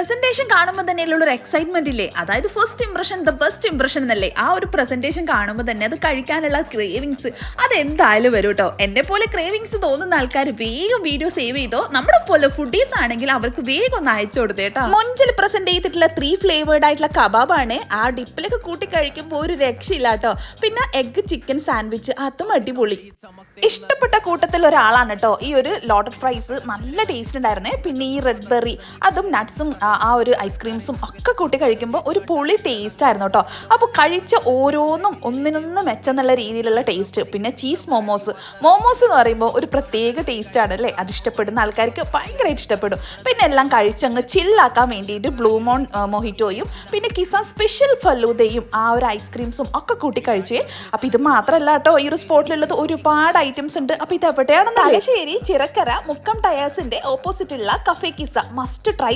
Presentation കാണുമ്പോൾ തന്നെയുള്ള ഒരു എക്സൈറ്റ്മെന്റ് ഇല്ലേ, അതായത് first impression the best impression എന്നല്ലേ. ആ ഒരു പ്രസന്റേഷൻ കാണുമ്പോൾ തന്നെ അത് കഴിക്കാനുള്ള ക്രേവിങ്സ് അതെന്തായാലും വരും കേട്ടോ. എന്നെ പോലെ ക്രേവിങ്സ് തോന്നുന്ന ആൾക്കാർ വേഗം വീഡിയോ സേവ് ചെയ്തോ. നമ്മുടെ പോലെ ഫുഡീസ് ആണെങ്കിൽ അവർക്ക് വേഗം ഒന്ന് അയച്ചു കൊടുത്തേട്ടോ. മൊഞ്ചിൽ പ്രസന്റ് ചെയ്തിട്ടുള്ള 3 ഫ്ലേവേർഡ് ആയിട്ടുള്ള കബാബാണ്. ആ ഡിപ്പിലൊക്കെ കൂട്ടി കഴിക്കുമ്പോൾ ഒരു രക്ഷയില്ല കേട്ടോ. പിന്നെ എഗ് ചിക്കൻ സാൻഡ്വിച്ച്, അതും അടിപൊളി. ഇഷ്ടപ്പെട്ട കൂട്ടത്തിൽ ഒരാളാണ് കേട്ടോ ഈ ഒരു ലോട്ടഡ് ഫ്രൈസ്. നല്ല ടേസ്റ്റ് ഉണ്ടായിരുന്നേ. പിന്നെ ഈ റെഡ് ബെറി അതും നട്ട്സും ആ ഒരു ഐസ്ക്രീംസും ഒക്കെ കൂട്ടി കഴിക്കുമ്പോൾ ഒരു പൊളി ടേസ്റ്റ് ആയിരുന്നു കേട്ടോ. അപ്പോൾ കഴിച്ച ഓരോന്നും ഒന്നിനൊന്നും മെച്ചെന്നുള്ള രീതിയിലുള്ള ടേസ്റ്റ്. പിന്നെ ചീസ് മോമോസ് എന്ന് പറയുമ്പോൾ ഒരു പ്രത്യേക ടേസ്റ്റ് ആണ് അല്ലേ. അത് ഇഷ്ടപ്പെടുന്ന ആൾക്കാർക്ക് ഭയങ്കരമായിട്ട് ഇഷ്ടപ്പെടും. പിന്നെ എല്ലാം കഴിച്ചങ്ങ് ചില്ലാക്കാൻ വേണ്ടിയിട്ട് ബ്ലൂ മോൺ മൊഹിറ്റോയും പിന്നെ കിസാൻ സ്പെഷ്യൽ ഫലൂദയും ആ ഒരു ഐസ്ക്രീംസും ഒക്കെ കൂട്ടി കഴിച്ചേ. അപ്പോൾ ഇത് മാത്രമല്ല കേട്ടോ, ഈ ഒരു സ്പോട്ടിലുള്ളത് ഒരുപാട് ഐറ്റംസ് ഉണ്ട്. അപ്പോൾ ഇത് എവിടെയാണെന്ന് തലശ്ശേരി ചിറക്കര മുക്കം ടയേഴ്സിന്റെ ഓപ്പോസിറ്റുള്ള കഫേ കിസ മസ്റ്റ് ട്രൈ.